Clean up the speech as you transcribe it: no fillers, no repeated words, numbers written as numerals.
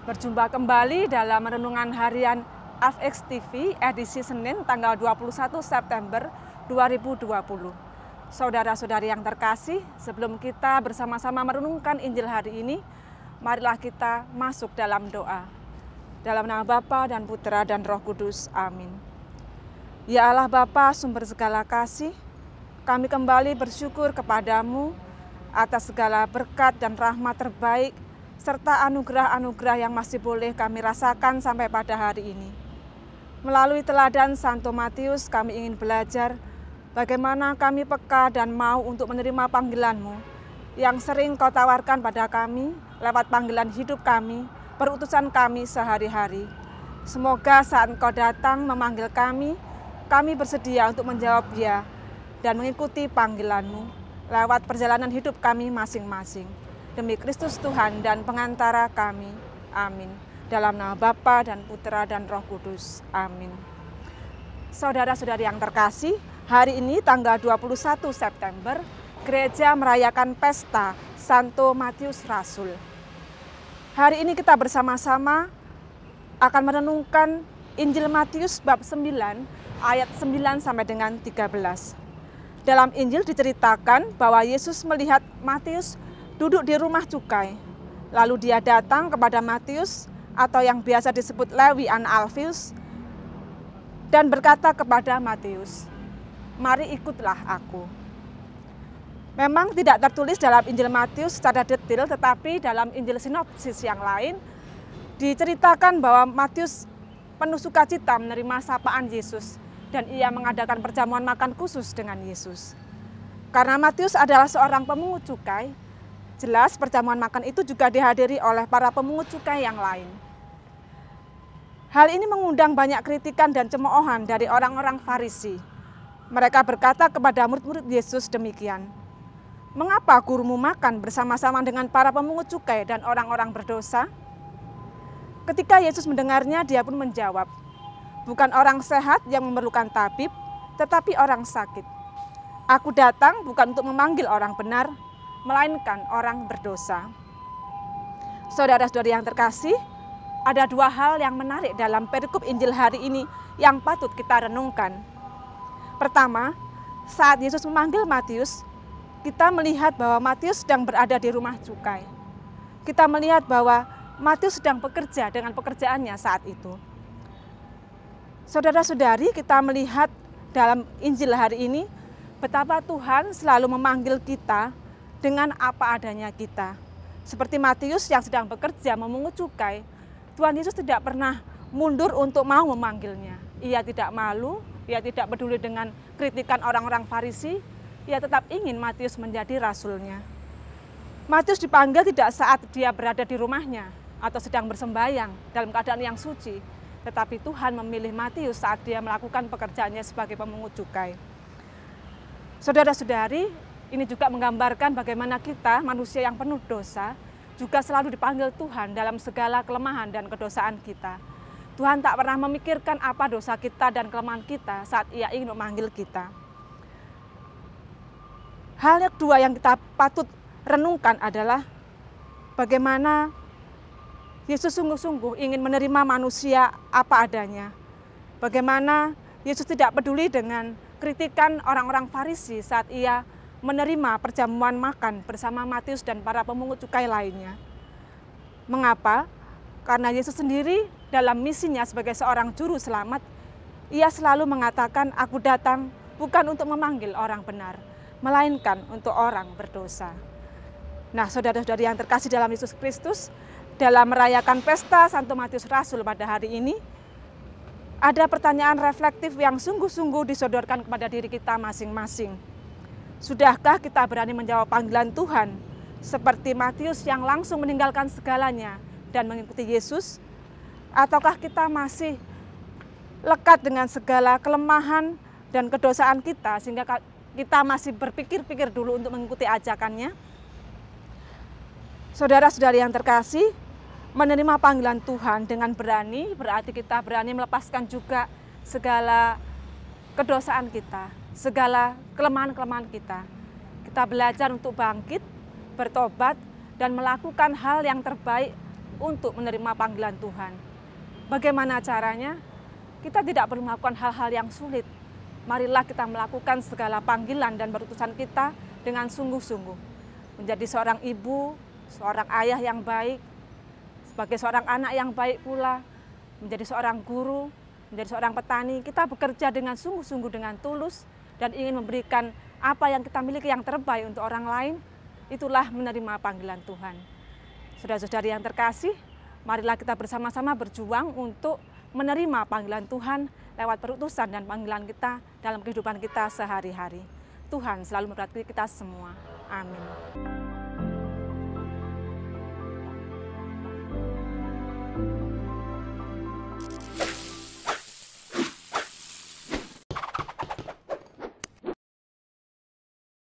Berjumpa kembali dalam renungan harian AFX TV edisi Senin tanggal 21 September 2020. Saudara-saudari yang terkasih, sebelum kita bersama-sama merenungkan Injil hari ini, marilah kita masuk dalam doa. Dalam nama Bapa dan Putra dan Roh Kudus. Amin. Ya Allah Bapa, sumber segala kasih, kami kembali bersyukur kepadamu atas segala berkat dan rahmat terbaik serta anugerah-anugerah yang masih boleh kami rasakan sampai pada hari ini. Melalui teladan Santo Matius, kami ingin belajar bagaimana kami peka dan mau untuk menerima panggilan-Mu yang sering Kau tawarkan pada kami lewat panggilan hidup kami, perutusan kami sehari-hari. Semoga saat Engkau datang memanggil kami bersedia untuk menjawab ya dan mengikuti panggilan-Mu lewat perjalanan hidup kami masing-masing. Demi Kristus Tuhan dan pengantara kami. Amin. Dalam nama Bapa dan Putra dan Roh Kudus. Amin. Saudara-saudari yang terkasih, hari ini tanggal 21 September, gereja merayakan pesta Santo Matius Rasul. Hari ini kita bersama-sama akan merenungkan Injil Matius bab 9 ayat 9 sampai dengan 13. Dalam Injil diceritakan bahwa Yesus melihat Matius duduk di rumah cukai. Lalu dia datang kepada Matius atau yang biasa disebut Lewi anak Alfius dan berkata kepada Matius, "Mari ikutlah aku." Memang tidak tertulis dalam Injil Matius secara detail, tetapi dalam Injil sinopsis yang lain diceritakan bahwa Matius penuh sukacita menerima sapaan Yesus dan ia mengadakan perjamuan makan khusus dengan Yesus. Karena Matius adalah seorang pemungut cukai, jelas perjamuan makan itu juga dihadiri oleh para pemungut cukai yang lain. Hal ini mengundang banyak kritikan dan cemoohan dari orang-orang Farisi. Mereka berkata kepada murid-murid Yesus demikian, "Mengapa gurumu makan bersama-sama dengan para pemungut cukai dan orang-orang berdosa?" Ketika Yesus mendengarnya, dia pun menjawab, "Bukan orang sehat yang memerlukan tabib, tetapi orang sakit. Aku datang bukan untuk memanggil orang benar, melainkan orang berdosa." Saudara-saudari yang terkasih, ada dua hal yang menarik dalam perikop Injil hari ini yang patut kita renungkan. Pertama, saat Yesus memanggil Matius, kita melihat bahwa Matius sedang berada di rumah cukai. Kita melihat bahwa Matius sedang bekerja dengan pekerjaannya saat itu. Saudara-saudari, kita melihat dalam Injil hari ini betapa Tuhan selalu memanggil kita dengan apa adanya kita. Seperti Matius yang sedang bekerja memungut cukai, Tuhan Yesus tidak pernah mundur untuk mau memanggilnya. Ia tidak malu, ia tidak peduli dengan kritikan orang-orang Farisi, ia tetap ingin Matius menjadi rasulnya. Matius dipanggil tidak saat dia berada di rumahnya atau sedang bersembahyang dalam keadaan yang suci, tetapi Tuhan memilih Matius saat dia melakukan pekerjaannya sebagai pemungut cukai. Saudara-saudari, ini juga menggambarkan bagaimana kita, manusia yang penuh dosa, juga selalu dipanggil Tuhan dalam segala kelemahan dan kedosaan kita. Tuhan tak pernah memikirkan apa dosa kita dan kelemahan kita saat Ia ingin memanggil kita. Hal yang kedua yang kita patut renungkan adalah bagaimana Yesus sungguh-sungguh ingin menerima manusia apa adanya. Bagaimana Yesus tidak peduli dengan kritikan orang-orang Farisi saat Ia menerima perjamuan makan bersama Matius dan para pemungut cukai lainnya. Mengapa? Karena Yesus sendiri dalam misinya sebagai seorang juru selamat, Ia selalu mengatakan, "Aku datang bukan untuk memanggil orang benar, melainkan untuk orang berdosa." Nah, saudara-saudari yang terkasih dalam Yesus Kristus, dalam merayakan pesta Santo Matius Rasul pada hari ini, ada pertanyaan reflektif yang sungguh-sungguh disodorkan kepada diri kita masing-masing. Sudahkah kita berani menjawab panggilan Tuhan seperti Matius yang langsung meninggalkan segalanya dan mengikuti Yesus? Ataukah kita masih lekat dengan segala kelemahan dan kedosaan kita sehingga kita masih berpikir-pikir dulu untuk mengikuti ajakannya? Saudara-saudari yang terkasih, menerima panggilan Tuhan dengan berani berarti kita berani melepaskan juga segala kedosaan kita, segala kelemahan-kelemahan kita. Kita belajar untuk bangkit, bertobat, dan melakukan hal yang terbaik untuk menerima panggilan Tuhan. Bagaimana caranya? Kita tidak perlu melakukan hal-hal yang sulit. Marilah kita melakukan segala panggilan dan berutusan kita dengan sungguh-sungguh. Menjadi seorang ibu, seorang ayah yang baik, sebagai seorang anak yang baik pula, menjadi seorang guru, menjadi seorang petani, kita bekerja dengan sungguh-sungguh, dengan tulus, dan ingin memberikan apa yang kita miliki yang terbaik untuk orang lain. Itulah menerima panggilan Tuhan. Saudara-saudari yang terkasih, marilah kita bersama-sama berjuang untuk menerima panggilan Tuhan lewat perutusan dan panggilan kita dalam kehidupan kita sehari-hari. Tuhan selalu memberkati kita semua. Amin.